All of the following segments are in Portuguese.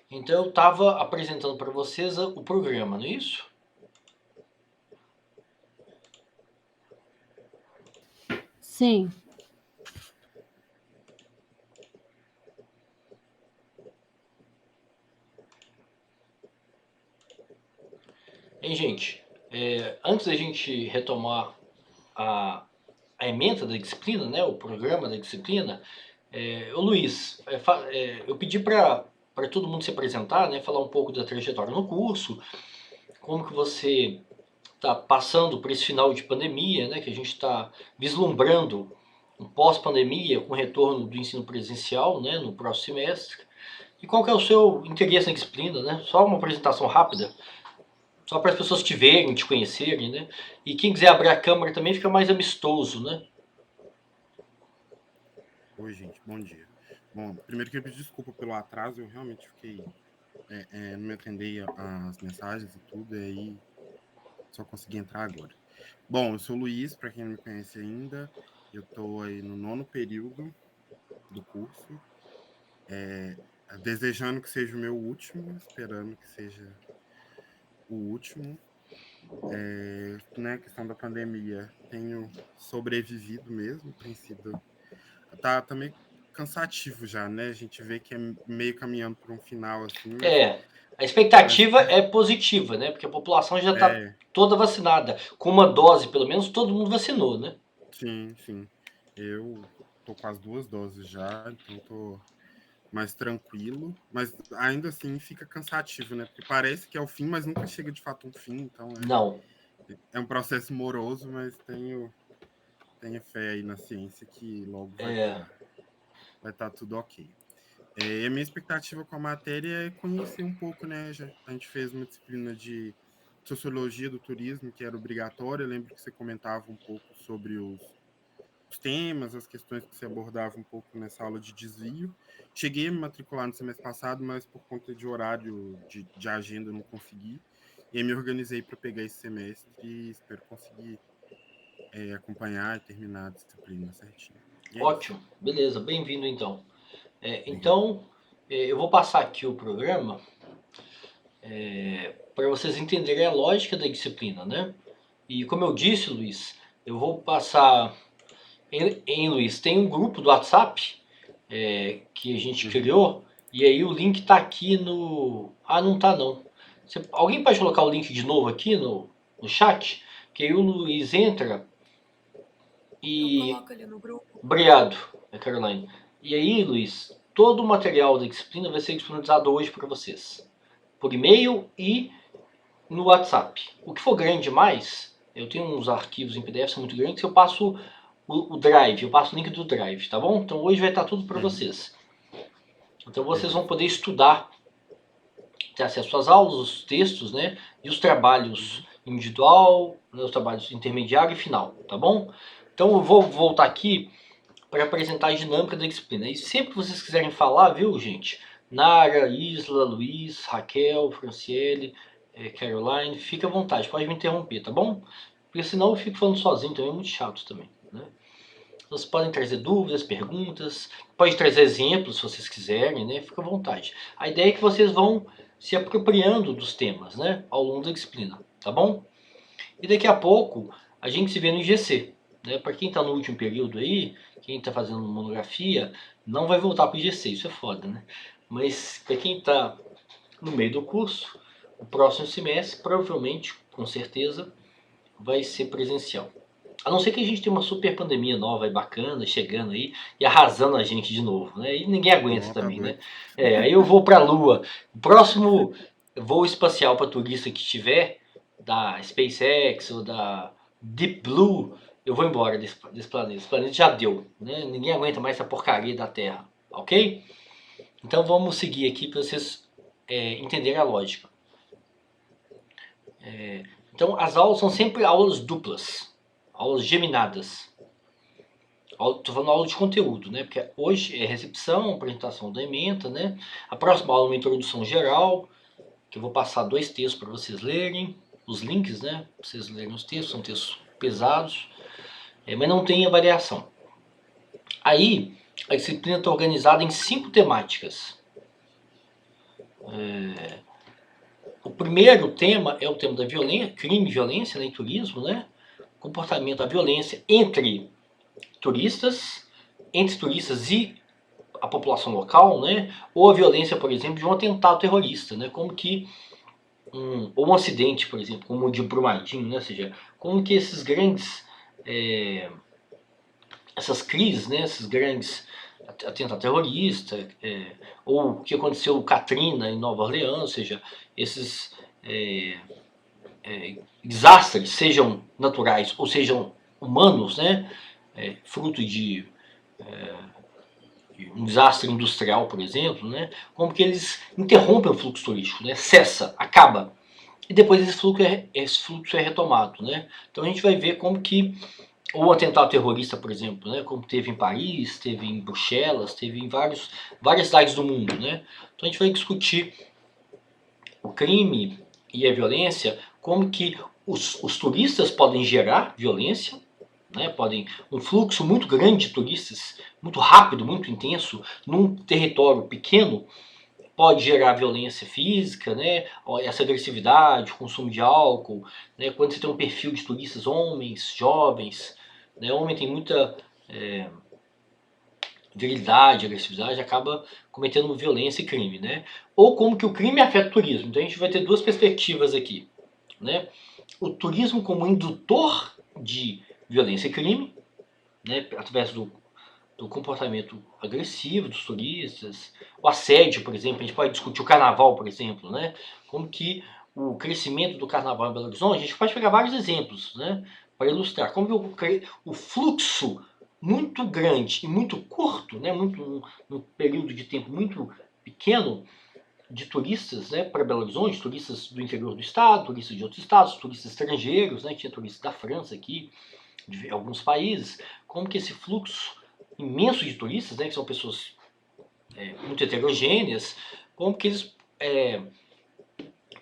Então eu estava apresentando para vocês o programa, não é isso? Sim. Hein, gente? Antes da gente retomar a ementa da disciplina, né, o programa da disciplina, ô Luiz, eu pedi para todo mundo se apresentar, né, falar um pouco da trajetória no curso, como que você está passando por esse final de pandemia, né, que a gente está vislumbrando um pós-pandemia com retorno do ensino presencial, né, no próximo semestre. E qual que é o seu interesse na disciplina, né? Só uma apresentação rápida, só para as pessoas te verem, te conhecerem, né? E quem quiser abrir a câmera também fica mais amistoso, né? Oi, gente, bom dia. Bom, primeiro queria pedir desculpa pelo atraso, eu realmente fiquei, não me atendi às mensagens e tudo, e aí só consegui entrar agora. Bom, eu sou o Luiz, para quem não me conhece ainda, eu estou aí no 9º período do curso, desejando que seja o meu último, esperando que seja o último. Né, questão da pandemia, tenho sobrevivido mesmo, tem sido... Tá meio cansativo já, né? A gente vê que é meio caminhando para um final, assim, A mas expectativa é positiva, né? Porque a população já está toda vacinada. Com uma dose, pelo menos, todo mundo vacinou, né? Sim, sim. Eu tô com as 2 doses já, então tô mais tranquilo, mas ainda assim fica cansativo, né? Porque parece que é o fim, mas nunca chega de fato um fim, então Não. é um processo moroso, mas tenho fé aí na ciência que logo vai tá tudo ok. E a minha expectativa com a matéria é conhecer um pouco, né? A gente fez uma disciplina de sociologia do turismo, que era obrigatória. Eu lembro que você comentava um pouco sobre os temas, as questões que você abordava um pouco nessa aula de desvio. Cheguei a me matricular no semestre passado, mas por conta de horário de agenda eu não consegui. E aí me organizei para pegar esse semestre e espero conseguir acompanhar e terminar a disciplina certinho. E é isso. Ótimo. Beleza, bem-vindo então. Obrigado. Eu vou passar aqui o programa para vocês entenderem a lógica da disciplina, né? E como eu disse, Luiz, eu vou passar... Luiz, tem um grupo do WhatsApp que a gente criou, e aí o link tá aqui no... Ah, não tá não. Alguém pode colocar o link de novo aqui no chat? Que aí o Luiz entra e... Eu coloco ali no grupo. Obrigado, Caroline. E aí, Luiz, todo o material da disciplina vai ser disponibilizado hoje para vocês. Por e-mail e no WhatsApp. O que for grande demais, eu tenho uns arquivos em PDF, são muito grandes, eu passo o Drive, eu passo o link do Drive, tá bom? Então hoje vai estar tudo para vocês. Então vocês vão poder estudar, ter acesso às aulas, os textos, né? E os trabalhos individual, né, os trabalhos intermediário e final, tá bom? Então eu vou voltar aqui para apresentar a dinâmica da disciplina. E sempre que vocês quiserem falar, viu, gente? Nara, Isla, Luiz, Raquel, Franciele, Caroline, fica à vontade, pode me interromper, tá bom? Porque senão eu fico falando sozinho também, é muito chato também, né? Vocês podem trazer dúvidas, perguntas, pode trazer exemplos se vocês quiserem, né? Fica à vontade. A ideia é que vocês vão se apropriando dos temas, né? Ao longo da disciplina, tá bom? E daqui a pouco a gente se vê no IGC, né? Para quem está no último período aí, quem está fazendo monografia, não vai voltar para o IGC, isso é foda, né? Mas para quem está no meio do curso, o próximo semestre, provavelmente, com certeza, vai ser presencial. A não ser que a gente tenha uma super pandemia nova e bacana chegando aí e arrasando a gente de novo, né? E ninguém aguenta Tá também, né? doido. Aí eu vou para a Lua. O próximo voo espacial para turista que tiver, da SpaceX ou da Deep Blue, eu vou embora desse planeta. Esse planeta já deu, né? Ninguém aguenta mais essa porcaria da Terra, ok? Então vamos seguir aqui para vocês entenderem a lógica. Então as aulas são sempre aulas duplas, aulas geminadas. Estou falando aula de conteúdo, né? Porque hoje é recepção, apresentação da ementa, né? A próxima aula é uma introdução geral, que eu vou passar 2 textos para vocês lerem, os links, né? Para vocês lerem os textos, são textos pesados, mas não tem avaliação. Aí A disciplina está organizada em 5 temáticas. O primeiro tema é o tema da violência, crime e violência, né, em turismo, né? Comportamento da violência entre turistas e a população local, né? Ou a violência, por exemplo, de um atentado terrorista, né? Como que ou um acidente, por exemplo, como o de Brumadinho, né? Ou seja, como que esses grandes essas crises, né? Esses grandes atentado terrorista, ou o que aconteceu com Katrina em Nova Orleans, ou seja, esses desastres, sejam naturais ou sejam humanos, né? Fruto de um desastre industrial, por exemplo, né? Como que eles interrompem o fluxo turístico, né? Cessa, acaba. E depois esse fluxo é retomado, né? Então a gente vai ver como que o atentado terrorista, por exemplo, né? Como teve em Paris, teve em Bruxelas, teve em várias cidades do mundo, né? Então a gente vai discutir o crime e a violência, como que os turistas podem gerar violência, né? Podem um fluxo muito grande de turistas, muito rápido, muito intenso, num território pequeno, pode gerar violência física, né? Essa agressividade, consumo de álcool, né? Quando você tem um perfil de turistas homens, jovens, né? Homem tem muita virilidade, agressividade, acaba cometendo violência e crime, né? Ou como que o crime afeta o turismo. Então a gente vai ter duas perspectivas aqui, né? O turismo como indutor de violência e crime, né? Através do comportamento agressivo dos turistas, o assédio, por exemplo, a gente pode discutir o carnaval, por exemplo, né? Como que o crescimento do carnaval em Belo Horizonte, a gente pode pegar vários exemplos, né? Para ilustrar como que o fluxo muito grande e muito curto, né? Num período de tempo muito pequeno, de turistas, né, para Belo Horizonte, turistas do interior do estado, turistas de outros estados, turistas estrangeiros, né? Tinha turistas da França aqui, de alguns países, como que esse fluxo imenso de turistas, né, que são pessoas muito heterogêneas, como que eles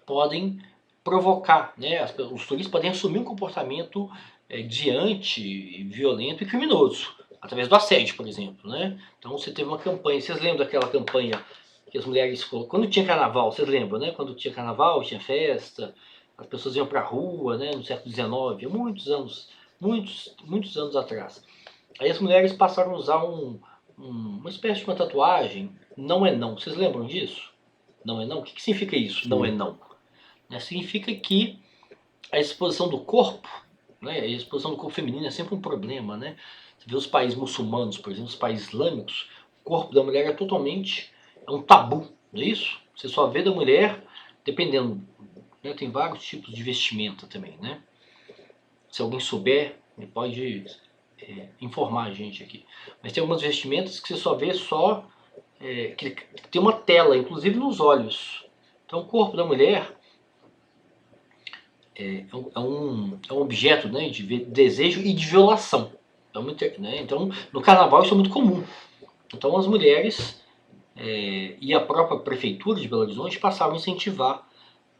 podem provocar, né, os turistas podem assumir um comportamento desviante, violento e criminoso, através do assédio, por exemplo, né? Então você teve uma campanha, vocês lembram daquela campanha que as mulheres, quando tinha carnaval, vocês lembram, né? Quando tinha carnaval, tinha festa, as pessoas iam para a rua, né, no século XIX, há muitos anos atrás. Aí as mulheres passaram a usar uma espécie de uma tatuagem, não é não. Vocês lembram disso? Não é não? O que significa isso, Sim. não é não? Significa que a exposição do corpo, né, a exposição do corpo feminino é sempre um problema, né? Você vê os países muçulmanos, por exemplo, os países islâmicos, o corpo da mulher é um tabu, não é isso? Você só vê da mulher, dependendo, né, tem vários tipos de vestimenta também, né? Se alguém souber, ele pode informar a gente aqui. Mas tem algumas vestimentas que você só vê que tem uma tela, inclusive nos olhos. Então o corpo da mulher é um objeto, né, de desejo e de violação. Então no carnaval isso é muito comum. Então as mulheres e a própria prefeitura de Belo Horizonte passaram a incentivar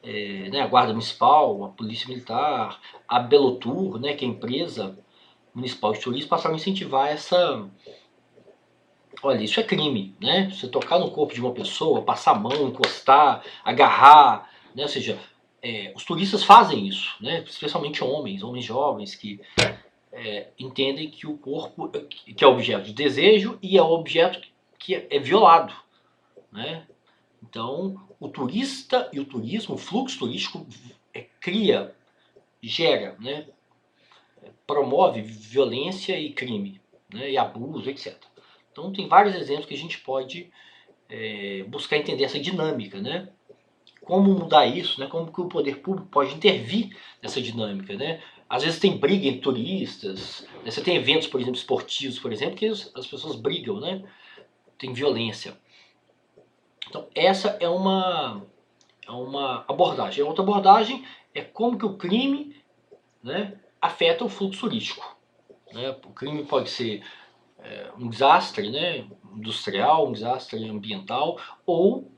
né, a Guarda Municipal, a Polícia Militar, a Belotur, né, que é a empresa municipal de turismo, passaram a incentivar olha, isso é crime, né? Você tocar no corpo de uma pessoa, passar a mão, encostar, agarrar, né? Ou seja, os turistas fazem isso, né? Especialmente homens jovens que entendem que o corpo que é objeto de desejo e é objeto que é violado, né? Então, o turista e o turismo, o fluxo turístico gera, né? Promove violência e crime, né? E abuso, etc. Então tem vários exemplos que a gente pode buscar entender essa dinâmica, né? Como mudar isso, né? Como que o poder público pode intervir nessa dinâmica, né? Às vezes tem briga entre turistas, né? Você tem eventos, por exemplo, esportivos, por exemplo, que as pessoas brigam, né? Tem violência. Então essa é uma abordagem. A outra abordagem é como que o crime, né, afeta o fluxo turístico, né? O crime pode ser um desastre, né, industrial, um desastre ambiental ou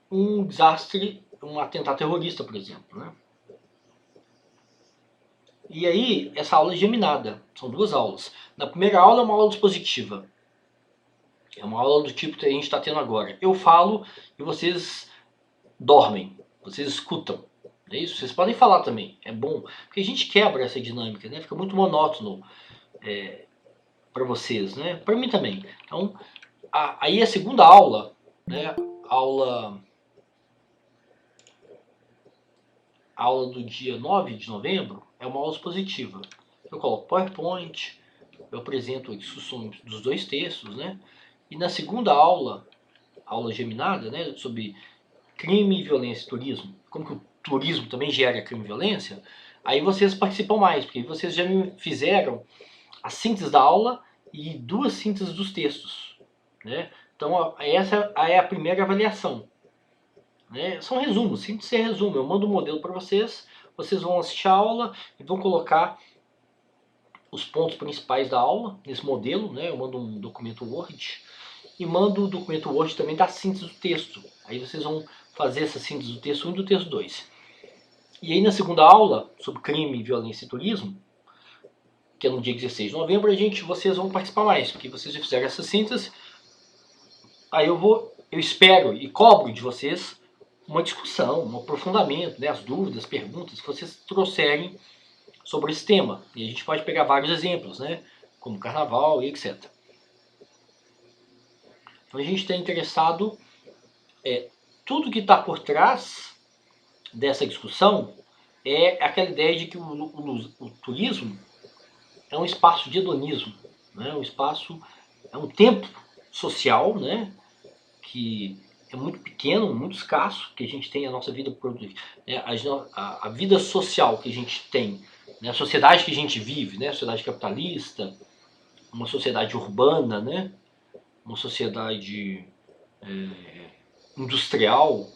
um desastre, um atentado terrorista, por exemplo, né? E aí, essa aula é geminada, são duas aulas. Na primeira aula é uma aula dispositiva. É uma aula do tipo que a gente está tendo agora. Eu falo e vocês dormem, vocês escutam. É isso? Vocês podem falar também. É bom, porque a gente quebra essa dinâmica, né? Fica muito monótono para vocês, né? Para mim também. Então, aí a segunda aula, né? Aula do dia 9 de novembro é uma aula expositiva. Eu coloco PowerPoint, eu apresento a discussão dos dois textos, né? E na segunda aula geminada, né, sobre crime, violência e turismo, como que o turismo também gera crime e violência, aí vocês participam mais, porque vocês já me fizeram a síntese da aula e 2 sínteses dos textos, né? Então essa é a primeira avaliação, né? São resumos, síntese é resumo. Eu mando um modelo para vocês, vocês vão assistir a aula e vão colocar os pontos principais da aula nesse modelo, né? Eu mando um documento Word e mando o documento Word também da síntese do texto. Aí vocês vão fazer essa síntese do texto 1 e do texto 2. E aí na segunda aula, sobre crime, violência e turismo, que é no dia 16 de novembro, vocês vão participar mais, porque vocês já fizeram essa síntese. Aí eu espero e cobro de vocês uma discussão, um aprofundamento, né, as dúvidas, perguntas que vocês trouxerem sobre esse tema. E a gente pode pegar vários exemplos, né, como carnaval e etc. Então a gente está interessado tudo que está por trás dessa discussão é aquela ideia de que o turismo é um espaço de hedonismo, né? É um tempo social, né? Que é muito pequeno, muito escasso, que a gente tem a nossa vida produtiva, né? A vida social que a gente tem, né? A sociedade que a gente vive, né? A sociedade capitalista, uma sociedade urbana, né? Uma sociedade industrial,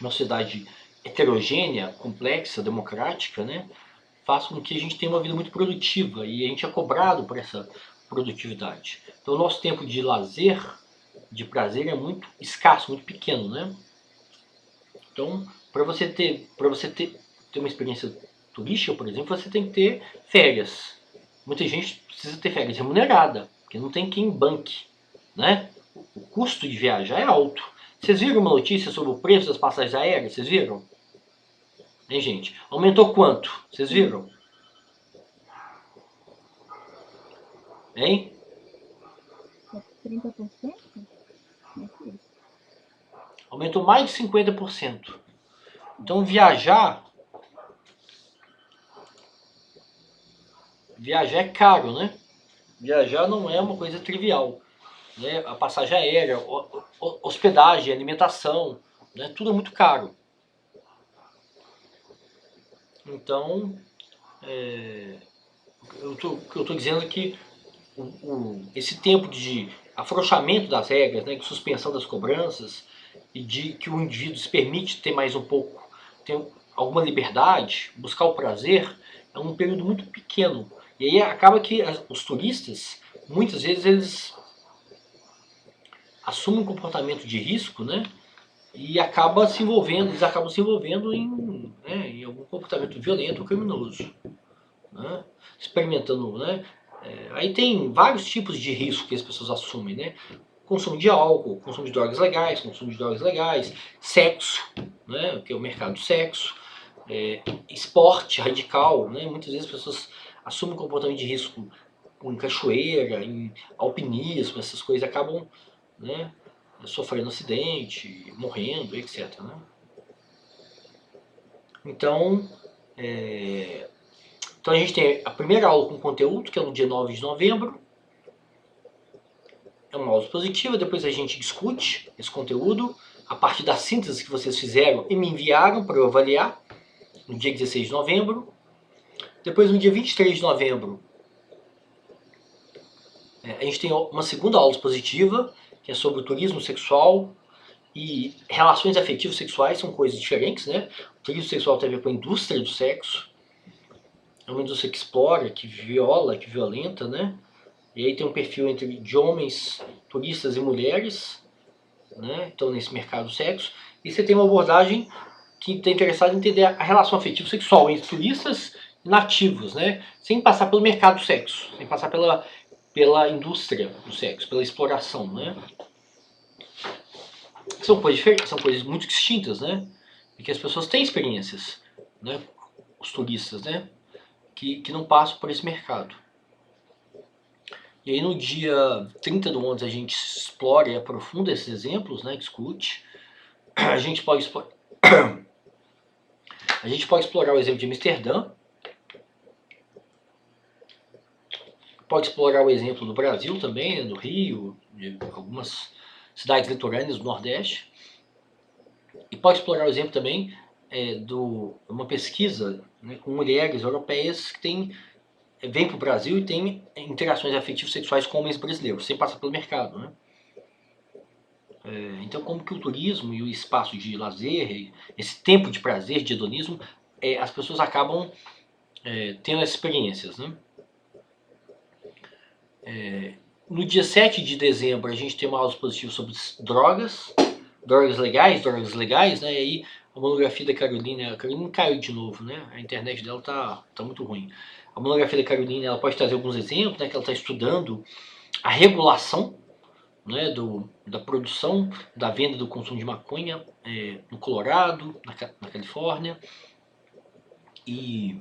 uma sociedade heterogênea, complexa, democrática, né? Faz com que a gente tenha uma vida muito produtiva e a gente é cobrado por essa produtividade. Então o nosso tempo de lazer, de prazer é muito escasso, muito pequeno, né? Então, para você ter uma experiência turística, por exemplo, você tem que ter férias. Muita gente precisa ter férias remunerada, porque não tem quem banque, né? O custo de viajar é alto. Vocês viram uma notícia sobre o preço das passagens aéreas? Vocês viram? Hein, gente? Aumentou quanto? Vocês viram? Hein? 30%? Aumentou mais de 50%. Então viajar é caro, né? Viajar não é uma coisa trivial, né? A passagem aérea, hospedagem, alimentação, né? Tudo é muito caro. Então, eu estou dizendo que esse tempo de afrouxamento das regras, né, de suspensão das cobranças e de que o indivíduo se permite ter mais um pouco, ter alguma liberdade, buscar o prazer, é um período muito pequeno. E aí acaba que os turistas, muitas vezes, eles assumem um comportamento de risco, né? E eles acabam se envolvendo em algum comportamento violento ou criminoso, né? Experimentando, né? Aí tem vários tipos de risco que as pessoas assumem, né? Consumo de álcool, consumo de drogas legais, sexo, né? Que é o mercado do sexo, esporte radical, né? Muitas vezes as pessoas assumem um comportamento de risco em cachoeira, em alpinismo, essas coisas acabam, né, sofrendo acidente, morrendo, etc. Né? Então a gente tem a primeira aula com conteúdo, que é no dia 9 de novembro. É uma aula expositiva, depois a gente discute esse conteúdo a partir da síntese que vocês fizeram e me enviaram para eu avaliar, no dia 16 de novembro. Depois, no dia 23 de novembro, a gente tem uma segunda aula expositiva, que é sobre o turismo sexual e relações afetivas sexuais, são coisas diferentes, né? O turismo sexual tem a ver com a indústria do sexo, é uma indústria que explora, que viola, que violenta, né? E aí tem um perfil de homens, turistas e mulheres, né? Então nesse mercado do sexo. E você tem uma abordagem que está interessada em entender a relação afetiva sexual entre turistas e nativos, né? Sem passar pelo mercado do sexo, sem passar pela indústria do sexo, pela exploração, né? São coisas diferentes, são coisas muito distintas, né? E que as pessoas têm experiências, né? Os turistas, né? Que não passam por esse mercado. E aí no dia 30 do 11 a gente explora e aprofunda esses exemplos, né? Discute. A gente pode explorar o exemplo de Amsterdã. Pode explorar o exemplo do Brasil também, né, do Rio, de algumas cidades litorâneas do Nordeste. E pode explorar o exemplo também de uma pesquisa, né, com mulheres europeias que vêm para o Brasil e têm interações afetivas sexuais com homens brasileiros, sem passar pelo mercado. Né? Então, como que o turismo e o espaço de lazer, esse tempo de prazer, de hedonismo, as pessoas acabam tendo essas experiências. Né? No dia 7 de dezembro, a gente tem uma aula expositiva sobre drogas legais, né? E aí a monografia da Carolina, a Carolina caiu de novo, né? A internet dela tá muito ruim. A monografia da Carolina, ela pode trazer alguns exemplos, né? Que ela está estudando a regulação, né? Da produção, da venda, do consumo de maconha no Colorado, na Califórnia e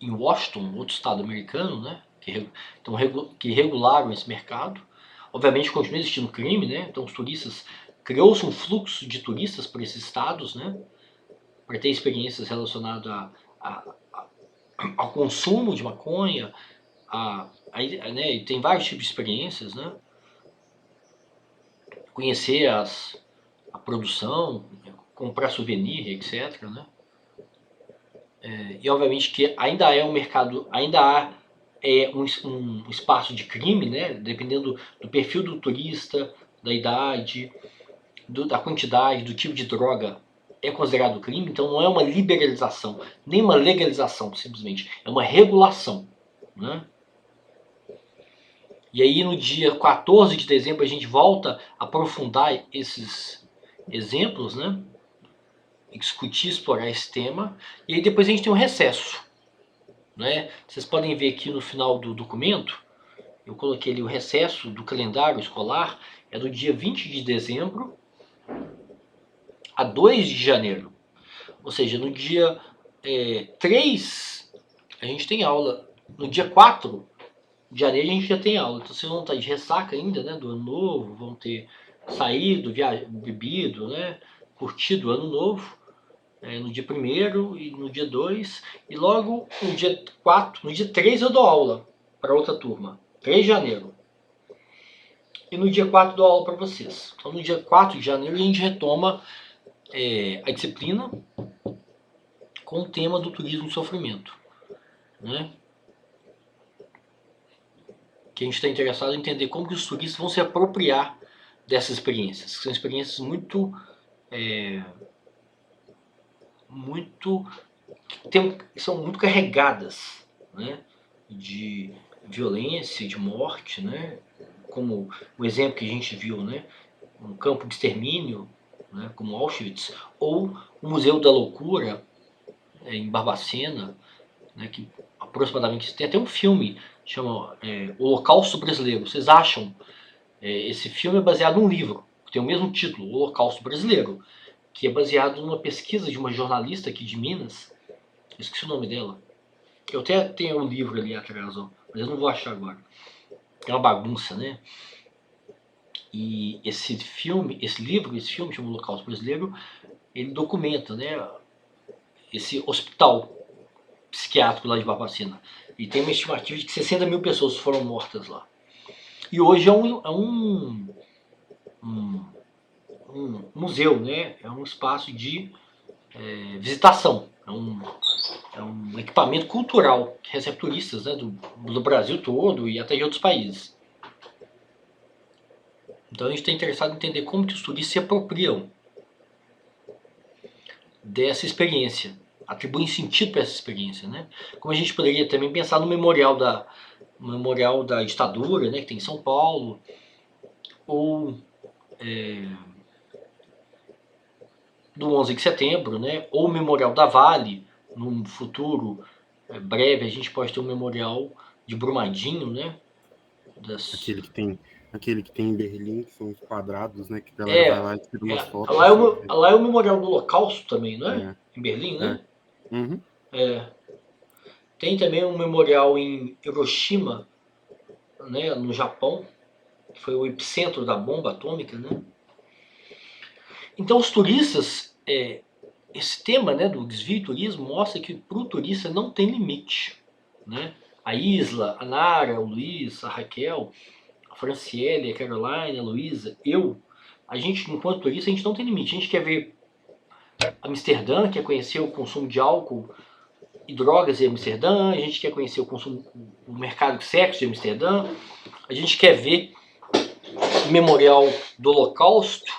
em Washington, outro estado americano, né? Que regularam esse mercado. Obviamente continua existindo crime, né? Então os turistas, criou-se um fluxo de turistas para esses estados, né? Para ter experiências relacionadas ao consumo de maconha, né? E tem vários tipos de experiências, né? Conhecer a produção, comprar souvenir, etc, né? E obviamente que ainda é um mercado, ainda há um espaço de crime, né? Dependendo do perfil do turista, da idade, da quantidade, do tipo de droga, é considerado crime. Então não é uma liberalização, nem uma legalização, simplesmente. É uma regulação. Né? E aí no dia 14 de dezembro a gente volta a aprofundar esses exemplos, né? Discutir, explorar esse tema. E aí depois a gente tem um recesso. Né? Vocês podem ver aqui no final do documento, eu coloquei ali o recesso do calendário escolar, é do dia 20 de dezembro a 2 de janeiro. Ou seja, no dia 3 a gente tem aula. No dia 4 de janeiro a gente já tem aula. Então vocês vão estar de ressaca ainda, né, do ano novo, vão ter saído, bebido, né, curtido o ano novo. No dia 1º e no dia 2, e logo no dia 4, no dia 3 eu dou aula para outra turma, 3 de janeiro. E no dia 4 dou aula para vocês. Então no dia 4 de janeiro a gente retoma a disciplina com o tema do turismo e sofrimento. Né? Que a gente está interessado em entender como que os turistas vão se apropriar dessas experiências. São experiências são muito carregadas, né, de violência, de morte, né, como o exemplo que a gente viu, né, um campo de extermínio, né, como Auschwitz, ou o Museu da Loucura em Barbacena, né, que aproximadamente tem até um filme chama Holocausto Brasileiro. Vocês acham? Esse filme é baseado num livro que tem o mesmo título, O Holocausto Brasileiro, que é baseado numa pesquisa de uma jornalista aqui de Minas. Eu esqueci o nome dela. Eu até tenho um livro ali atrás, ó, mas eu não vou achar agora. É uma bagunça, né? E esse filme chama O Holocausto Brasileiro, ele documenta, né, esse hospital psiquiátrico lá de Barbacena. E tem uma estimativa de que 60 mil pessoas foram mortas lá. E hoje é um museu, né? É um espaço de visitação. É um equipamento cultural que recebe turistas, né, do Brasil todo e até de outros países. Então a gente está interessado em entender como que os turistas se apropriam dessa experiência, atribuem sentido para essa experiência, né? Como a gente poderia também pensar no memorial da ditadura, né, que tem em São Paulo, ou do 11 de setembro, né, ou o memorial da Vale. Num futuro breve a gente pode ter um memorial de Brumadinho, né, Aquele que tem em Berlim, que são os quadrados, né? Que a galera vai lá e tira umas fotos. Lá é o Memorial do Holocausto também, não é? Em Berlim, né? Uhum. Tem também um memorial em Hiroshima, né, no Japão, que foi o epicentro da bomba atômica, né? Então os turistas, esse tema, né, do desvio e turismo mostra que para o turista não tem limite, né? A Isla, a Nara, o Luiz, a Raquel, a Franciele, a Caroline, a Luísa, a gente, enquanto turista, a gente não tem limite. A gente quer ver Amsterdã, quer conhecer o consumo de álcool e drogas em Amsterdã, a gente quer conhecer o mercado de sexo de Amsterdã, a gente quer ver o Memorial do Holocausto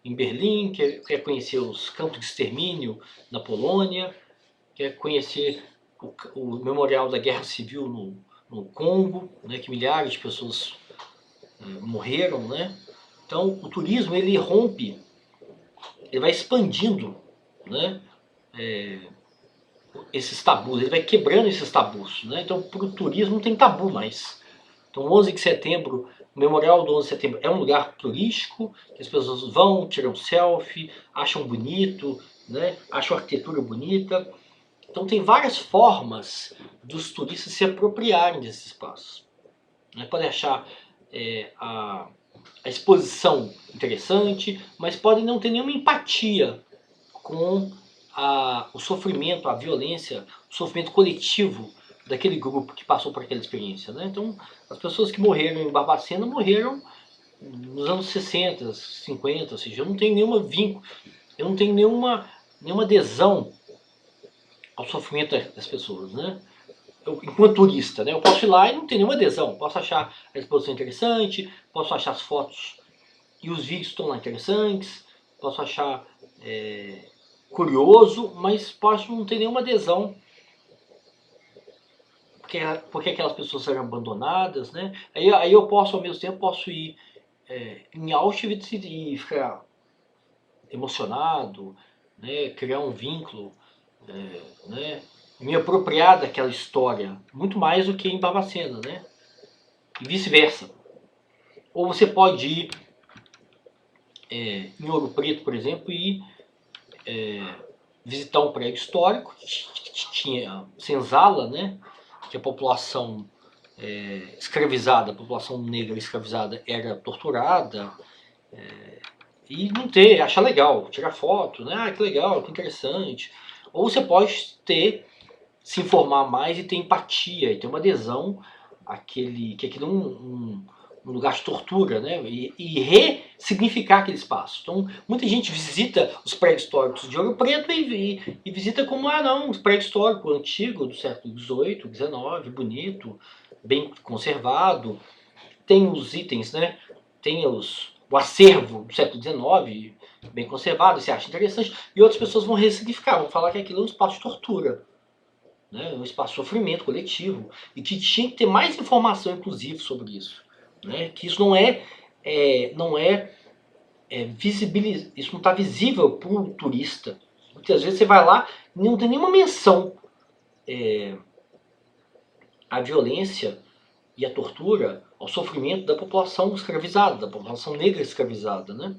em Berlim, quer conhecer os campos de extermínio na Polônia, quer conhecer o Memorial da Guerra Civil no Congo, né, que milhares de pessoas morreram, né? Então o turismo ele rompe, ele vai expandindo, né? Esses tabus, ele vai quebrando esses tabus, né? Então para o turismo não tem tabu mais. Então 11 de setembro, o Memorial do 11 de setembro é um lugar turístico, que as pessoas vão, tiram selfie, acham bonito, né? Acham a arquitetura bonita. Então tem várias formas dos turistas se apropriarem desses espaços. Né? Podem achar a exposição interessante, mas podem não ter nenhuma empatia com o sofrimento, a violência, o sofrimento coletivo daquele grupo que passou por aquela experiência. Né? Então, as pessoas que morreram em Barbacena morreram nos anos 60, 50, ou seja, eu não tenho nenhuma vínculo, eu não tenho nenhuma adesão ao sofrimento das pessoas. Né? Enquanto turista, né? Eu posso ir lá e não ter nenhuma adesão, posso achar a exposição interessante, posso achar as fotos e os vídeos estão lá interessantes, posso achar curioso, mas posso não ter nenhuma adesão porque aquelas pessoas eram abandonadas, né? Aí eu posso, ao mesmo tempo, posso ir em Auschwitz e ficar emocionado, né? Criar um vínculo, né? Me apropriar daquela história, muito mais do que em Barbacena, né? E vice-versa. Ou você pode ir em Ouro Preto, por exemplo, e visitar um prédio histórico que tinha senzala, né? Que a população escravizada, a população negra escravizada era torturada, e não ter, achar legal, tirar foto, né? Ah, que legal, que interessante. Ou você pode se informar mais e ter empatia, e ter uma adesão àquele, que aquilo é um lugar de tortura, né? E ressignificar aquele espaço. Então, muita gente visita os prédios históricos de Ouro Preto e visita como, um prédio histórico antigo do século XVIII, XIX, bonito, bem conservado. Tem os itens, né? Tem o acervo do século XIX, bem conservado, você acha interessante, e outras pessoas vão ressignificar, vão falar que aquilo é um espaço de tortura. Né, um espaço de sofrimento coletivo, e que tinha que ter mais informação, inclusive, sobre isso. Né, que isso não é visibilizado, isso não está visível para o turista. Muitas vezes você vai lá e não tem nenhuma menção à violência e à tortura, ao sofrimento da população escravizada, da população negra escravizada. Né?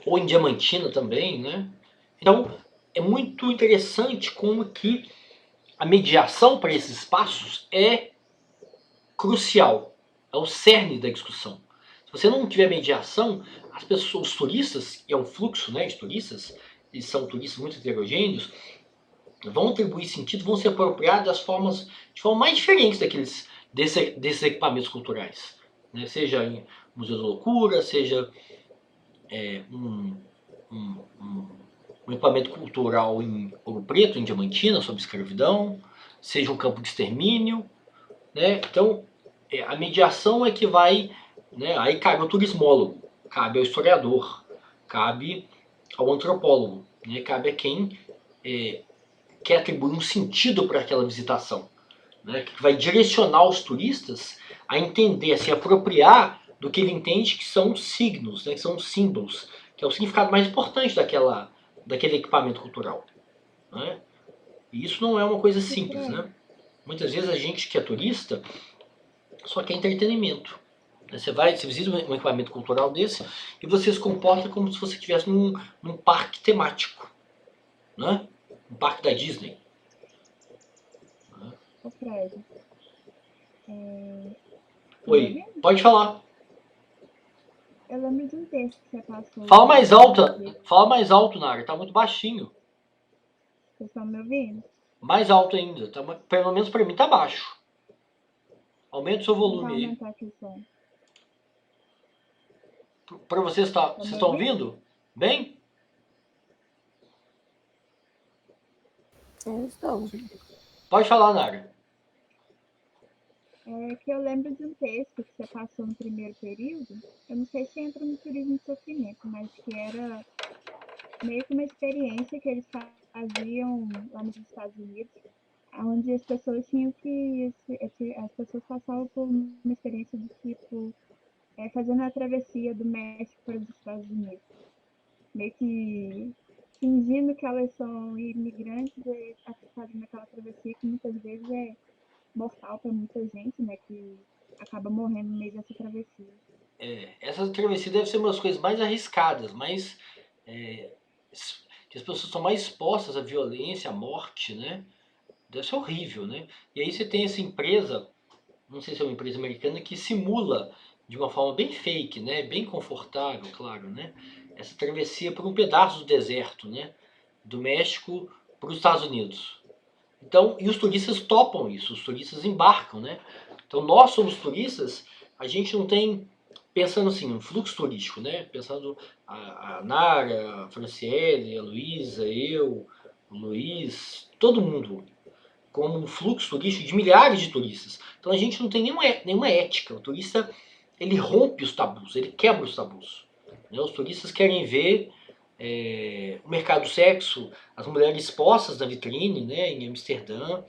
Ou em Diamantina também. Né? Então, é muito interessante como que a mediação para esses espaços é crucial, é o cerne da discussão. Se você não tiver mediação, as pessoas, os turistas, é um fluxo, né, de turistas, eles são turistas muito heterogêneos, vão atribuir sentido, vão se apropriar de formas mais diferentes desses equipamentos culturais. Né? Seja em Museu da Loucura, seja um equipamento cultural em Ouro Preto, em Diamantina, sobre escravidão, seja um campo de extermínio. Né? Então, a mediação é que vai... Né? Aí cabe ao turismólogo, cabe ao historiador, cabe ao antropólogo, né? Cabe a quem quer atribuir um sentido para aquela visitação. Né? Que vai direcionar os turistas a entender, a se apropriar do que ele entende que são signos, né? Que são símbolos, que é o significado mais importante daquele equipamento cultural. Né? E isso não é uma coisa simples. Né? Muitas vezes a gente que é turista só quer entretenimento. Você visita um equipamento cultural desse e você se comporta como se você estivesse num parque temático, né? Um parque da Disney. Ô, Fred, tá me Oi, ouvindo? pode falar. Eu lembro de um texto que você passou. Fala mais alto, Nara, tá muito baixinho. Vocês estão me ouvindo? Mais alto ainda, pelo menos pra mim tá baixo. Aumenta o seu Vou tentar volume aí. aumentar aqui o som. Pra vocês, vocês estão ouvindo? Bem? Eu estou. Pode falar, Nara. É que eu lembro de um texto que você passou no primeiro período. Eu não sei se entra no turismo de sofrimento, mas que era meio que uma experiência que eles faziam lá nos Estados Unidos, onde as pessoas tinham que. As pessoas passavam por uma experiência do tipo fazendo a travessia do México para os Estados Unidos. Meio que fingindo que elas são imigrantes e fazendo aquela travessia que muitas vezes é mortal para muita gente, né? Que acaba morrendo no meio dessa travessia. Essa travessia deve ser uma das coisas mais arriscadas, que as pessoas estão mais expostas à violência, à morte, né? Deve ser horrível, né? E aí você tem essa empresa, não sei se é uma empresa americana, que simula de uma forma bem fake, né? Bem confortável, claro, né? Essa travessia por um pedaço do deserto, né? Do México para os Estados Unidos. Então, e os turistas topam isso, os turistas embarcam, né? Então nós somos turistas, a gente não tem, pensando assim, um fluxo turístico, né? Pensando a Nara, a Franciele, a Luísa, eu, o Luiz, todo mundo como um fluxo turístico de milhares de turistas. Então a gente não tem nenhuma ética. O turista, ele rompe os tabus, ele quebra os tabus. Né? Os turistas querem ver o mercado do sexo, as mulheres expostas na vitrine, né, em Amsterdã,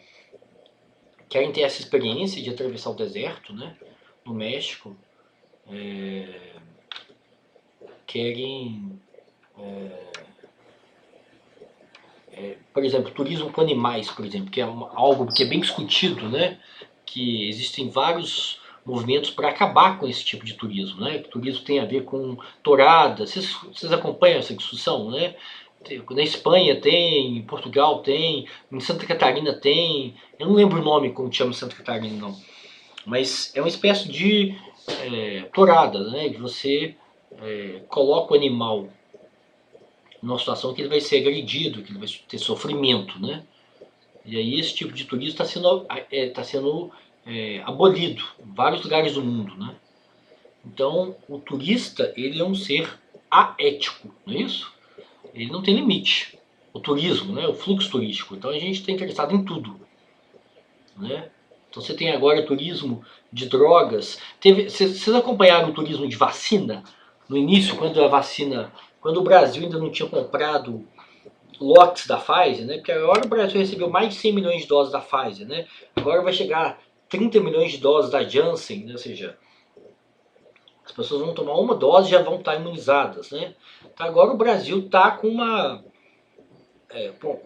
querem ter essa experiência de atravessar o deserto, né, no México, querem, por exemplo, turismo com animais, por exemplo, que é algo que é bem discutido, né, que existem vários movimentos para acabar com esse tipo de turismo, né? O turismo tem a ver com tourada. Vocês acompanham essa discussão, né? Na Espanha tem, em Portugal tem, em Santa Catarina tem. Eu não lembro o nome como chama Santa Catarina, não. Mas é uma espécie de tourada, né? Que você coloca o animal numa situação que ele vai ser agredido, que ele vai ter sofrimento, né? E aí esse tipo de turismo está sendo abolido em vários lugares do mundo, né? Então o turista ele é um ser aético, não é isso? Ele não tem limite. O turismo, né? O fluxo turístico. Então a gente está interessado em tudo, né? Então você tem agora turismo de drogas. Vocês acompanharam o turismo de vacina no início, quando o Brasil ainda não tinha comprado lotes da Pfizer, né? Porque agora o Brasil recebeu mais de 100 milhões de doses da Pfizer, né? Agora vai chegar 30 milhões de doses da Janssen, né? Ou seja, as pessoas vão tomar uma dose e já vão estar imunizadas, né? Então agora o Brasil está com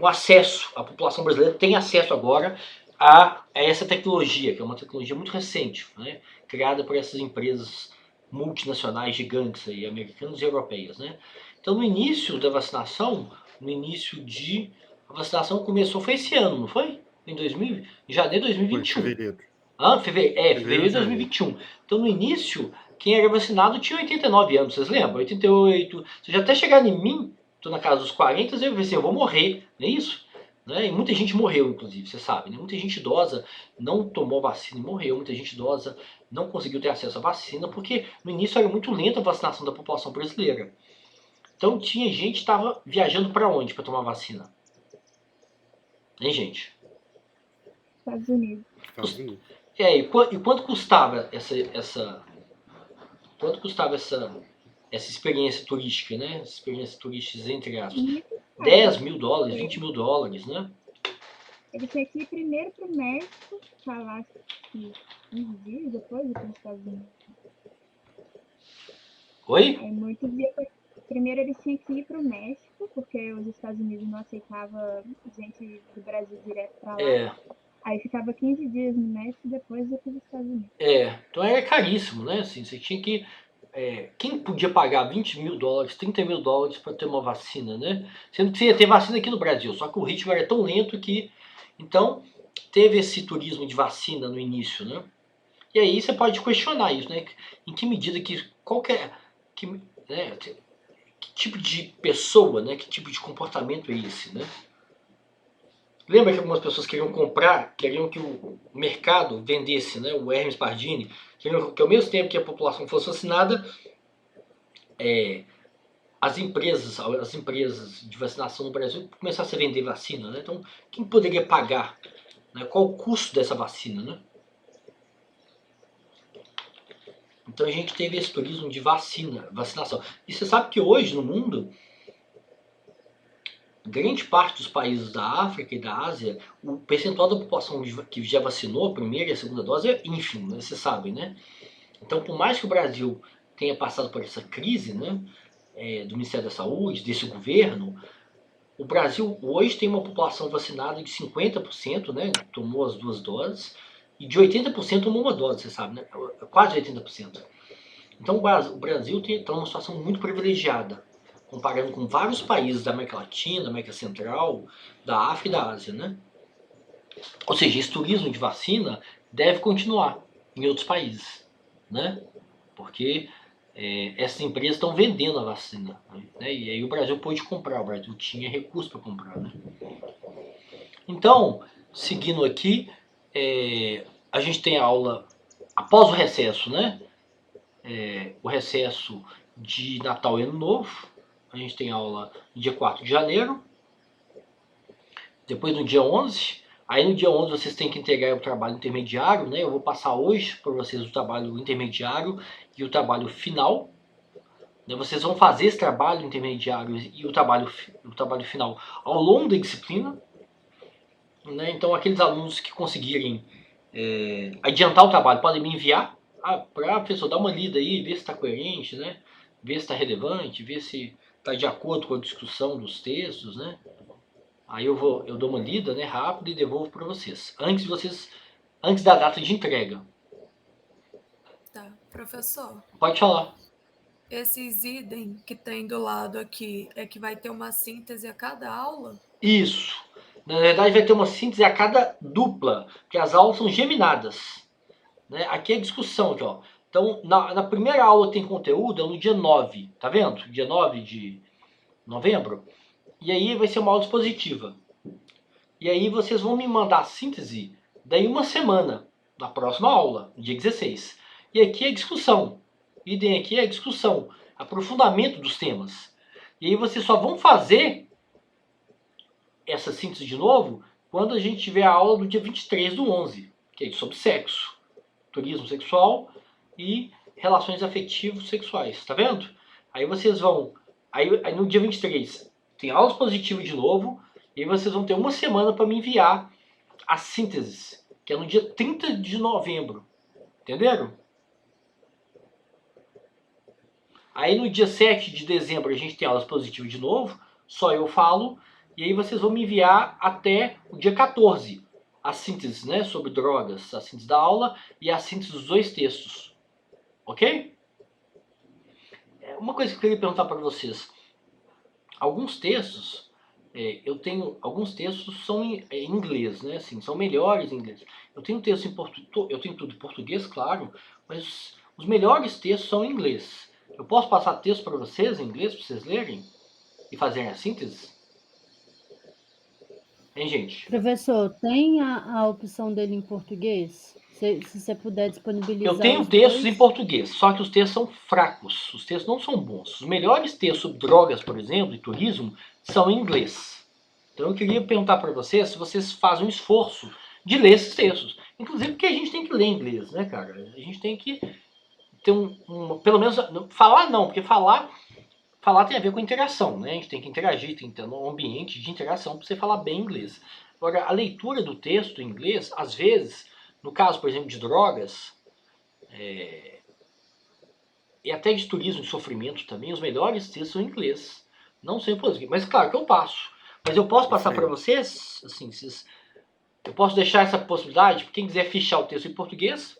acesso, a população brasileira tem acesso agora a essa tecnologia, que é uma tecnologia muito recente, né? Criada por essas empresas multinacionais gigantes aí, americanas e europeias, né? Então no início da vacinação, a vacinação começou, foi esse ano, não foi? Em janeiro de 2021. Foi fevereiro. Fevereiro de 2021. Então no início, quem era vacinado tinha 89 anos, vocês lembram? 88. Se já até chegar em mim, tô na casa dos 40, eu pensei assim, eu vou morrer, não é isso? Né? E muita gente morreu, inclusive, você sabe, né? Muita gente idosa não tomou vacina e morreu, muita gente idosa não conseguiu ter acesso à vacina, porque no início era muito lenta a vacinação da população brasileira. Então tinha gente que estava viajando para onde para tomar vacina? Hein, gente? Estados Unidos. E quanto custava essa experiência turística, né? Essa experiência turística entre aspas. 10 mil dólares, 20 mil dólares, né? Ele tinha que ir primeiro para o México, falar acho que 15 dias depois ir para os Estados Unidos. Oi? Primeiro eles tinham que ir para o México, porque os Estados Unidos não aceitavam gente do Brasil direto para lá. Aí ficava 15 dias no México e depois ia para os Estados Unidos. Então era caríssimo, né? Assim, você tinha que... quem podia pagar $20 mil, $30 mil para ter uma vacina, né? Sendo que você ia ter vacina aqui no Brasil, só que o ritmo era tão lento que... Então, teve esse turismo de vacina no início, né? E aí você pode questionar isso, né? Em que medida que... que tipo de pessoa, né? Que tipo de comportamento é esse, né? Lembra que algumas pessoas queriam que o mercado vendesse, né? O Hermes Pardini, queriam que ao mesmo tempo que a população fosse vacinada, as empresas de vacinação no Brasil começassem a vender vacina, né? Então, quem poderia pagar? Né? Qual o custo dessa vacina, né? Então a gente teve esse turismo de vacinação. E você sabe que hoje no mundo, grande parte dos países da África e da Ásia, o percentual da população que já vacinou a primeira e a segunda dose é ínfimo, né? Você sabe, né? Então, por mais que o Brasil tenha passado por essa crise, né, do Ministério da Saúde, desse governo, o Brasil hoje tem uma população vacinada de 50%, né, tomou as 2 doses, e de 80% tomou uma dose, você sabe, né? Quase 80%. Então o Brasil está numa situação muito privilegiada, comparando com vários países da América Latina, da América Central, da África e da Ásia, né? Ou seja, esse turismo de vacina deve continuar em outros países, né? Porque essas empresas estão vendendo a vacina, né? E aí o Brasil pôde comprar, o Brasil tinha recurso para comprar, né? Então, seguindo aqui, a gente tem a aula após o recesso, né? O recesso de Natal e Ano Novo. A gente tem aula no dia 4 de janeiro. Depois no dia 11. Aí no dia 11 vocês têm que entregar o trabalho intermediário, né? Eu vou passar hoje para vocês o trabalho intermediário e o trabalho final. Vocês vão fazer esse trabalho intermediário e o trabalho final ao longo da disciplina. Né? Então aqueles alunos que conseguirem adiantar o trabalho podem me enviar para professor dar uma lida aí, ver se está coerente, né? Ver se está relevante, ver se está de acordo com a discussão dos textos, né? Aí eu dou uma lida, né, rápido e devolvo para vocês, antes da data de entrega. Tá, professor. Pode falar. Esses idem que tem do lado aqui é que vai ter uma síntese a cada aula? Isso. Na verdade vai ter uma síntese a cada dupla, porque as aulas são geminadas. Né? Aqui é discussão, aqui, ó. Então, na primeira aula tem conteúdo, é no dia 9, tá vendo? Dia 9 de novembro. E aí vai ser uma aula expositiva. E aí vocês vão me mandar a síntese daí uma semana, na próxima aula, dia 16. E aqui é discussão. Idem aqui é discussão, aprofundamento dos temas. E aí vocês só vão fazer essa síntese de novo quando a gente tiver a aula do dia 23 do 11, que é sobre sexo, turismo sexual e relações afetivos sexuais, tá vendo? Aí vocês vão, aí no dia 23 tem aula expositiva de novo, e aí vocês vão ter uma semana para me enviar as sínteses, que é no dia 30 de novembro, entenderam? Aí no dia 7 de dezembro a gente tem aula expositiva de novo, só eu falo, e aí vocês vão me enviar até o dia 14 as sínteses, né, sobre drogas, a síntese da aula e a síntese dos 2 textos. Ok? Uma coisa que eu queria perguntar para vocês. Alguns textos, alguns textos são em inglês, né, assim, são melhores em inglês. Eu tenho texto em português, eu tenho tudo em português, claro, mas os melhores textos são em inglês. Eu posso passar texto para vocês em inglês, para vocês lerem e fazerem a síntese? Hein, gente? Professor, tem a opção dele em português? Se você puder disponibilizar. Eu tenho textos em português, só que os textos são fracos, os textos não são bons. Os melhores textos sobre drogas, por exemplo, e turismo, são em inglês. Então eu queria perguntar para vocês se vocês fazem um esforço de ler esses textos. Inclusive porque a gente tem que ler inglês, né, cara? A gente tem que ter pelo menos, falar não, porque falar tem a ver com interação, né? A gente tem que interagir, tem que ter um ambiente de interação para você falar bem inglês. Agora, a leitura do texto em inglês, às vezes, no caso, por exemplo, de drogas, e até de turismo e sofrimento também, os melhores textos são em inglês. Não são em português. Mas claro que eu passo. Mas eu posso passar para vocês, assim, Eu posso deixar essa possibilidade, quem quiser fichar o texto em português,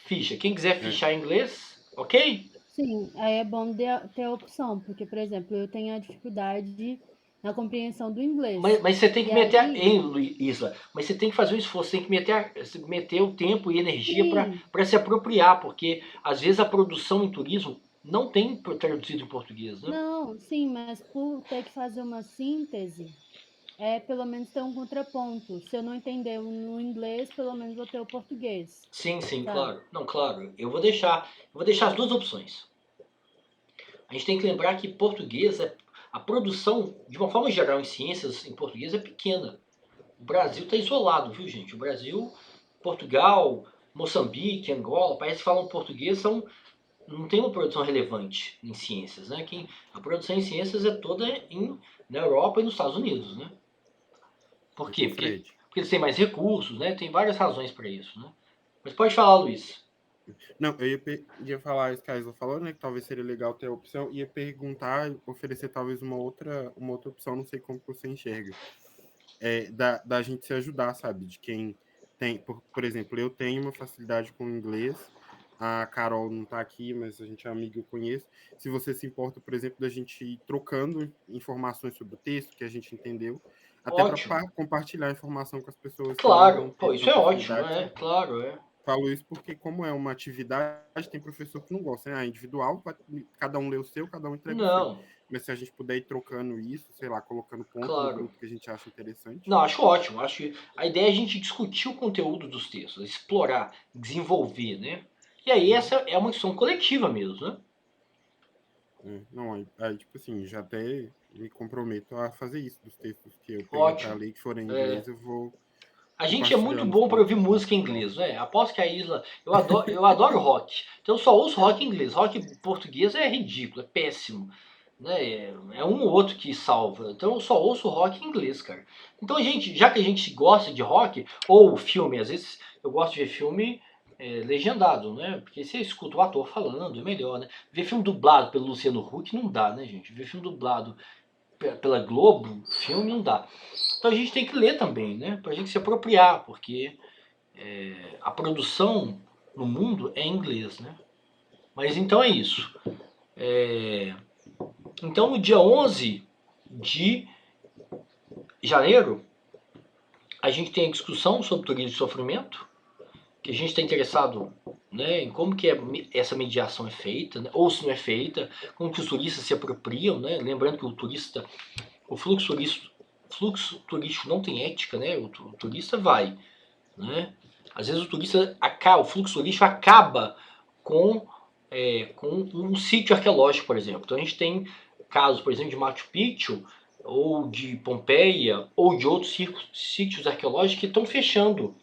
ficha. Quem quiser fichar em inglês, ok? Sim, aí é bom ter a opção, porque, por exemplo, eu tenho a dificuldade na compreensão do inglês. Mas você tem que E meter, aí, Isla, mas você tem que fazer um esforço, você tem que meter o tempo e energia sim, para se apropriar, porque às vezes a produção em turismo não tem traduzido em português, né? não, sim, mas por ter que fazer uma síntese, pelo menos ter um contraponto. Se eu não entender no inglês, pelo menos vou ter o português, Sim, sabe? claro. Não, claro. Eu vou deixar as duas opções. A gente tem que lembrar que português a produção, de uma forma geral, em ciências em português é pequena. O Brasil está isolado, viu, gente? O Brasil, Portugal, Moçambique, Angola, países que falam português não tem uma produção relevante em ciências, né? A produção em ciências é toda na Europa e nos Estados Unidos, né? Por quê? Porque eles têm mais recursos, né? Tem várias razões para isso, né? Mas pode falar, Luiz. Não, eu ia falar isso que a Isla falou, né? Que talvez seria legal ter a opção. Ia perguntar, oferecer talvez uma outra opção, não sei como você enxerga. Da gente se ajudar, sabe? De quem tem, por exemplo, eu tenho uma facilidade com o inglês, a Carol não está aqui, mas a gente é amigo, eu conheço. Se você se importa, por exemplo, da gente ir trocando informações sobre o texto que a gente entendeu, até Ótimo. para compartilhar informação com as pessoas que não Claro. vão Pô, ter isso é tanta ótimo, afinidade, sabe? claro, Falo isso porque, como é uma atividade, tem professor que não gosta, né? Individual, cada um lê o seu, cada um entrega o seu. Não, Mas se a gente puder ir trocando isso, sei lá, colocando ponto no claro. grupo que a gente acha interessante. Não, acho ótimo. Acho que a ideia é a gente discutir o conteúdo dos textos, explorar, desenvolver, né? E aí essa é uma questão coletiva mesmo, né? Não, aí, tipo assim, já até me comprometo a fazer isso, dos textos que eu pegar para Ótimo. ler, que forem em É, inglês, eu vou a gente é muito compartilhando os bom para pontos ouvir que música em que inglês, faltam. né? Aposto que a Isla. Eu adoro rock. Então eu só ouço rock em inglês. Rock em português é ridículo, é péssimo. Né? É um ou outro que salva. Então eu só ouço rock em inglês, cara. Então já que a gente gosta de rock, ou filme, às vezes eu gosto de ver filme legendado, né? Porque você escuta o ator falando, é melhor, né? Ver filme dublado pelo Luciano Huck não dá, né, gente? Ver filme dublado pela Globo, filme não dá. Então a gente tem que ler também, né? Pra gente se apropriar, porque a produção no mundo é em inglês, né? Mas então é isso. Então no dia 11 de janeiro, a gente tem a discussão sobre turismo de sofrimento, que a gente está interessado, né, em como que essa mediação é feita, né, ou se não é feita, como que os turistas se apropriam, né? Lembrando que o fluxo turístico não tem ética, né? O turista vai, né? Às vezes o fluxo turístico acaba com um sítio arqueológico, por exemplo. Então a gente tem casos, por exemplo, de Machu Picchu, ou de Pompeia, ou de outros sítios arqueológicos que estão fechando,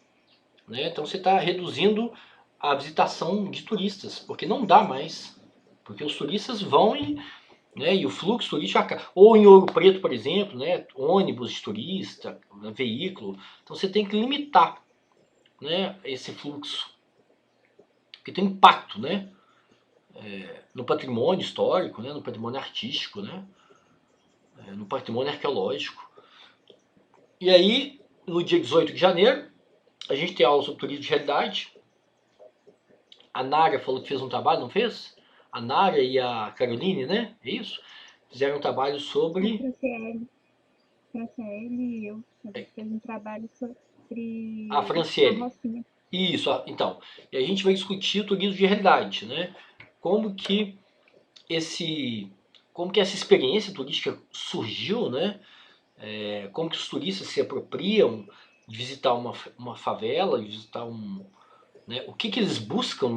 né? Então você está reduzindo a visitação de turistas, porque não dá mais. Porque os turistas vão e o fluxo turístico acaba. Ou em Ouro Preto, por exemplo, né? Ônibus de turista, veículo. Então você tem que limitar, né, esse fluxo. Porque tem impacto, né? No patrimônio histórico, né? No patrimônio artístico, né? No patrimônio arqueológico. E aí, no dia 18 de janeiro, a gente tem aula sobre turismo de realidade. A Nara falou que fez um trabalho, não fez? A Nara e a Caroline, né? É isso? Fizeram um trabalho sobre... Franciele e eu. A gente fez um trabalho sobre a Franciele. a Rocinha. Isso, então. E a gente vai discutir o turismo de realidade, né? Como que essa experiência turística surgiu, né? Como que os turistas se apropriam de visitar uma favela, de visitar né? O que eles buscam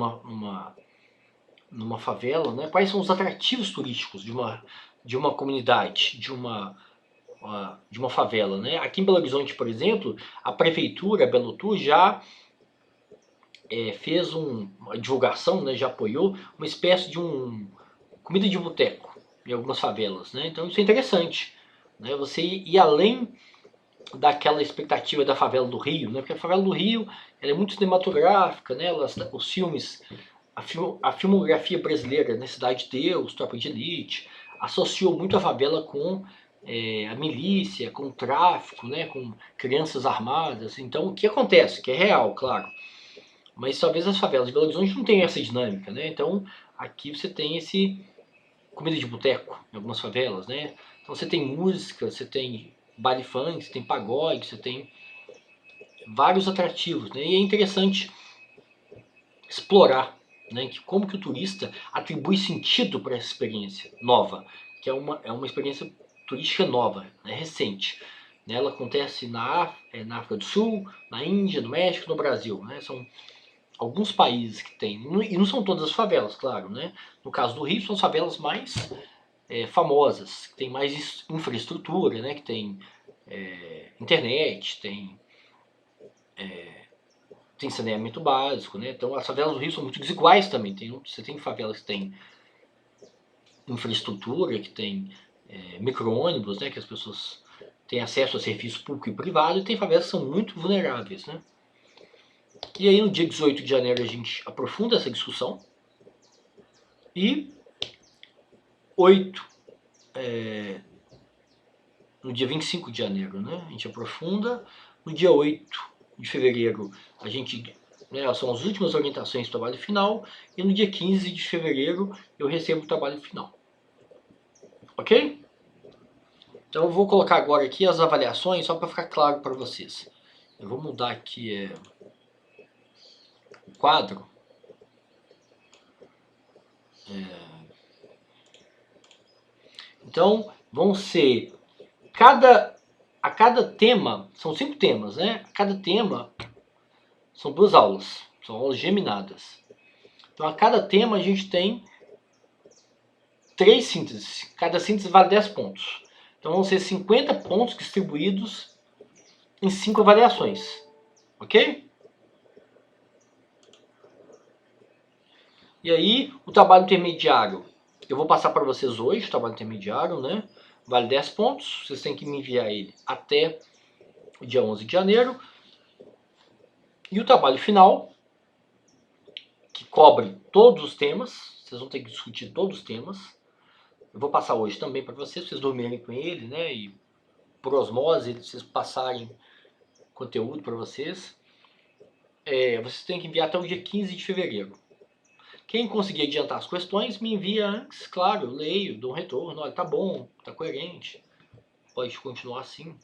numa favela, né? Quais são os atrativos turísticos de uma comunidade, de uma favela, né? Aqui em Belo Horizonte, por exemplo, a prefeitura, a Belotur, já fez uma divulgação, né? Já apoiou uma espécie de comida de boteco em algumas favelas, né? Então isso é interessante, né? Você ir além daquela expectativa da favela do Rio, né? Porque a favela do Rio ela é muito cinematográfica, né? Os filmes, a filmografia brasileira, né? Cidade de Deus, Tropa de Elite, associou muito a favela com a milícia, com o tráfico, né, com crianças armadas. Então, o que acontece? Que é real, claro. Mas talvez as favelas de Belo Horizonte não tenham essa dinâmica, né? Então, aqui você tem esse comida de boteco em algumas favelas, né? Então você tem música, você tem baile funk, você tem pagode, você tem vários atrativos, né? E é interessante explorar, né, que como que o turista atribui sentido para essa experiência nova, que é uma experiência turística nova, né, recente. Né? Ela acontece na África do Sul, na Índia, no México, no Brasil. Né? São alguns países que tem, e não são todas as favelas, claro. Né? No caso do Rio, são as favelas mais famosas, que tem mais infraestrutura, né? Que tem internet, tem saneamento básico, né? Então as favelas do Rio são muito desiguais também. Você tem favelas que tem infraestrutura, que tem micro-ônibus, né? Que as pessoas têm acesso a serviço público e privado, e tem favelas que são muito vulneráveis, né? E aí no dia 18 de janeiro a gente aprofunda essa discussão. E no dia 25 de janeiro, né? A gente aprofunda. No dia 8 de fevereiro a gente, né, são as últimas orientações do trabalho final, e no dia 15 de fevereiro eu recebo o trabalho final. Ok? Então eu vou colocar agora aqui as avaliações, só para ficar claro para vocês. Eu vou mudar aqui o quadro. Então vão ser a cada tema, são 5 temas, né? A cada tema são 2 aulas, são aulas geminadas. Então a cada tema a gente tem 3 sínteses, cada síntese vale 10 pontos. Então vão ser 50 pontos distribuídos em 5 avaliações, ok? E aí o trabalho intermediário, eu vou passar para vocês hoje, o trabalho intermediário, né? Vale 10 pontos, vocês têm que me enviar ele até o dia 11 de janeiro. E o trabalho final, que cobre todos os temas, vocês vão ter que discutir todos os temas. Eu vou passar hoje também para vocês dormirem com ele, né? E por osmose, vocês passarem conteúdo para vocês. Vocês têm que enviar até o dia 15 de fevereiro. Quem conseguir adiantar as questões, me envia antes, claro, eu leio, dou um retorno, olha, tá bom, tá coerente, pode continuar assim.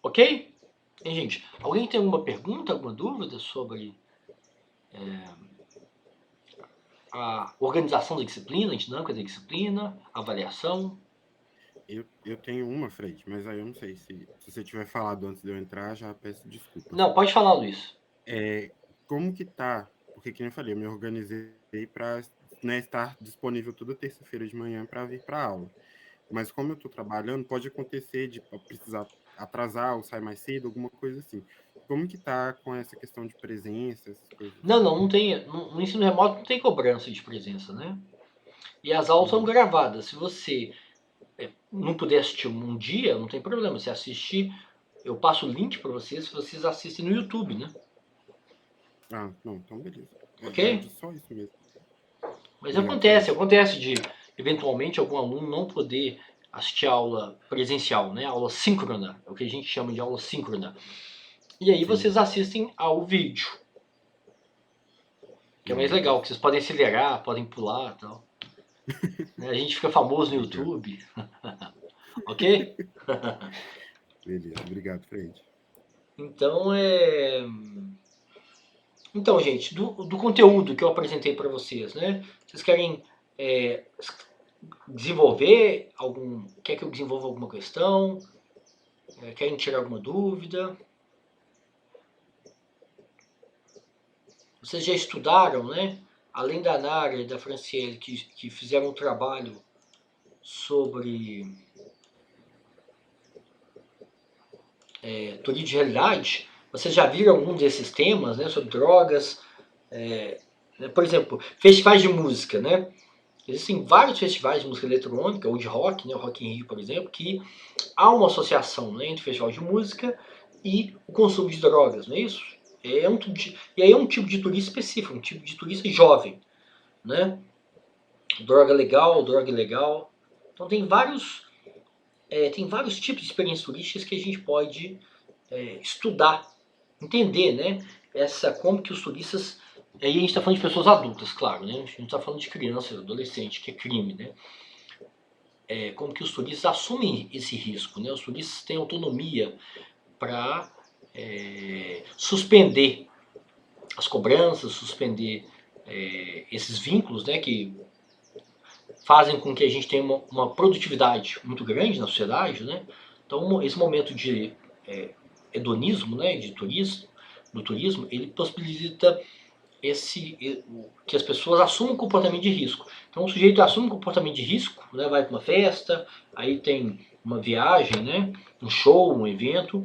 Ok? E, gente, alguém tem alguma pergunta, alguma dúvida sobre a organização da disciplina, a dinâmica da disciplina, a avaliação? Eu tenho uma, Fred, mas aí eu não sei se você tiver falado antes de eu entrar, já peço desculpas. Não, pode falar, Luiz. Como que tá? Porque, como eu falei, eu me organizei para, né, estar disponível toda terça-feira de manhã para vir para aula. Mas como eu estou trabalhando, pode acontecer de precisar atrasar ou sair mais cedo, alguma coisa assim. Como que tá com essa questão de presença, essas coisas? Não tem. No ensino remoto não tem cobrança de presença, né? E as aulas são gravadas. Se você não puder assistir um dia, não tem problema. Você assistir, eu passo o link para vocês, vocês assistem no YouTube, né? Ah, não, então beleza. Ok? Só isso mesmo. Mas Obrigado, acontece de, eventualmente, algum aluno não poder assistir a aula presencial, né? Aula síncrona, é o que a gente chama de aula síncrona. E aí vocês assistem ao vídeo. Que é mais legal, que vocês podem acelerar, podem pular e tal. A gente fica famoso no YouTube. Ok? Beleza, obrigado, Fred. Então, gente, do conteúdo que eu apresentei para vocês, né? Vocês querem desenvolver algum... Quer que eu desenvolva alguma questão? Querem tirar alguma dúvida? Vocês já estudaram, né? Além da Nara e da Franciele, que fizeram um trabalho sobre teoria de realidade, vocês já viram algum desses temas, né? Sobre drogas, por exemplo, festivais de música, né? Existem vários festivais de música eletrônica ou de rock, né? O Rock in Rio, por exemplo, que há uma associação, né, entre o festival de música e o consumo de drogas, não é isso? E aí é um tipo de turista específico, um tipo de turista jovem, né? Droga legal, droga ilegal. Então tem vários tem vários tipos de experiências turísticas que a gente pode estudar, entender, né? Como que os turistas... Aí a gente está falando de pessoas adultas, claro, né? A gente não está falando de criança, adolescente, que é crime, né? Como que os turistas assumem esse risco, né? Os turistas têm autonomia para suspender as cobranças, suspender esses vínculos, né? Que fazem com que a gente tenha uma produtividade muito grande na sociedade, né? Então, esse momento de hedonismo, né? Do turismo, ele possibilita que as pessoas assumam um comportamento de risco. Então o sujeito assume um comportamento de risco, né, vai para uma festa, aí tem uma viagem, né, um show, um evento,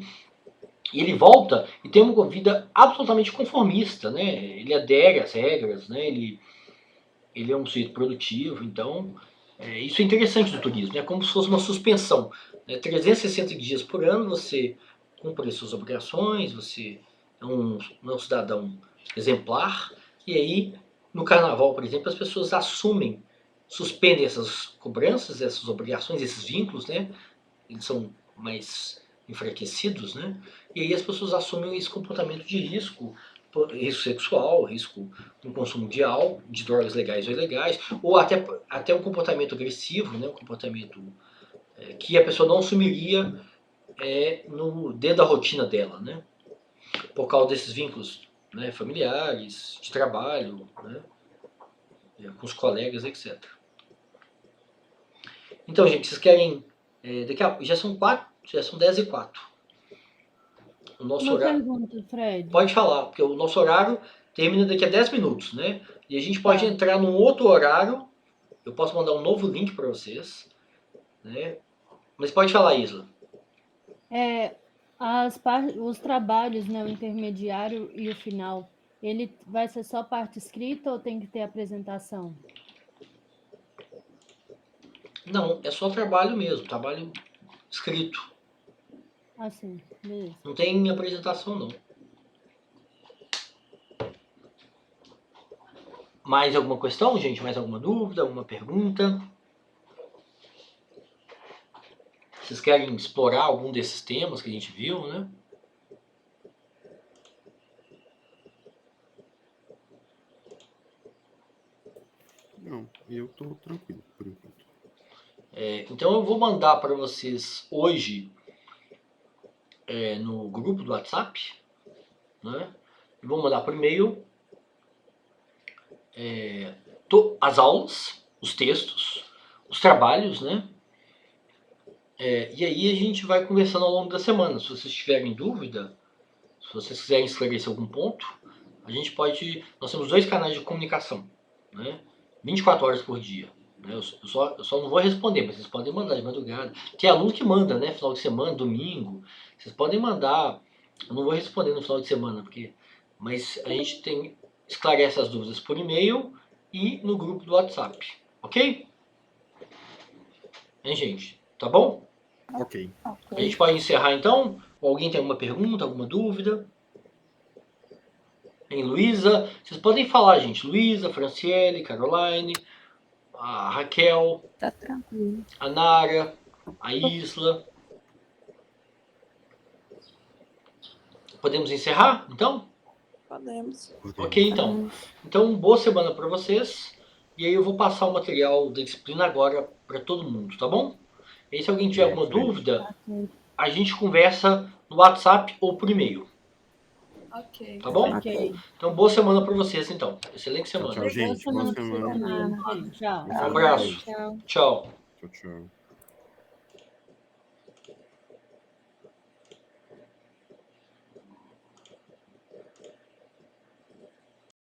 e ele volta e tem uma vida absolutamente conformista, né, ele adere às regras, né, ele é um sujeito produtivo, então isso é interessante do turismo, é como se fosse uma suspensão, né, 360 dias por ano você cumpre as suas obrigações, você é um cidadão exemplar, e aí no carnaval, por exemplo, as pessoas suspendem essas cobranças, essas obrigações, esses vínculos, né? Eles são mais enfraquecidos, né? E aí as pessoas assumem esse comportamento de risco sexual, risco no consumo de álcool, de drogas legais ou ilegais, ou até um comportamento agressivo, né? Um comportamento que a pessoa não assumiria dentro da rotina dela, né? Por causa desses vínculos, né, familiares, de trabalho, né, com os colegas, etc. Então, gente, vocês querem... já são 10h04. O nosso Uma horário... pergunta, Fred. Pode falar, porque o nosso horário termina daqui a 10 minutos, né? E a gente pode entrar num outro horário. Eu posso mandar um novo link para vocês, né? Mas pode falar, Isla. Os trabalhos, né, o intermediário e o final, ele vai ser só parte escrita ou tem que ter apresentação? Não, é só trabalho mesmo, trabalho escrito. Ah, sim, beleza. Não tem apresentação, não. Mais alguma questão, gente? Mais alguma dúvida? Alguma pergunta? Vocês querem explorar algum desses temas que a gente viu, né? Não, eu tô tranquilo por enquanto. Então eu vou mandar para vocês hoje no grupo do WhatsApp, né? Eu vou mandar por e-mail as aulas, os textos, os trabalhos, né? E aí a gente vai conversando ao longo da semana. Se vocês tiverem dúvida, se vocês quiserem esclarecer algum ponto, a gente pode... Nós temos 2 canais de comunicação, né? 24 horas por dia. Né? Eu só não vou responder, mas vocês podem mandar de madrugada. Tem aluno que manda, né? Final de semana, domingo. Vocês podem mandar. Eu não vou responder no final de semana, mas a gente esclarece as dúvidas por e-mail e no grupo do WhatsApp. Ok? Hein, gente? Tá bom? Ok. A gente pode encerrar então? Alguém tem alguma pergunta, alguma dúvida? Hein, Luísa? Vocês podem falar, gente. Luísa, Franciele, Caroline, a Raquel, Tá tranquilo. a Nara, a Isla. Podemos encerrar, então? Podemos. Ok, então. Então, boa semana para vocês. E aí eu vou passar o material da disciplina agora para todo mundo, tá bom? E se alguém tiver alguma dúvida, a gente conversa no WhatsApp ou por e-mail. Ok. Tá bom? Ok. Então, boa semana para vocês, então. Excelente semana. Tchau, gente. Boa semana. Tchau. Um abraço. Tchau. Tchau. Tchau, tchau.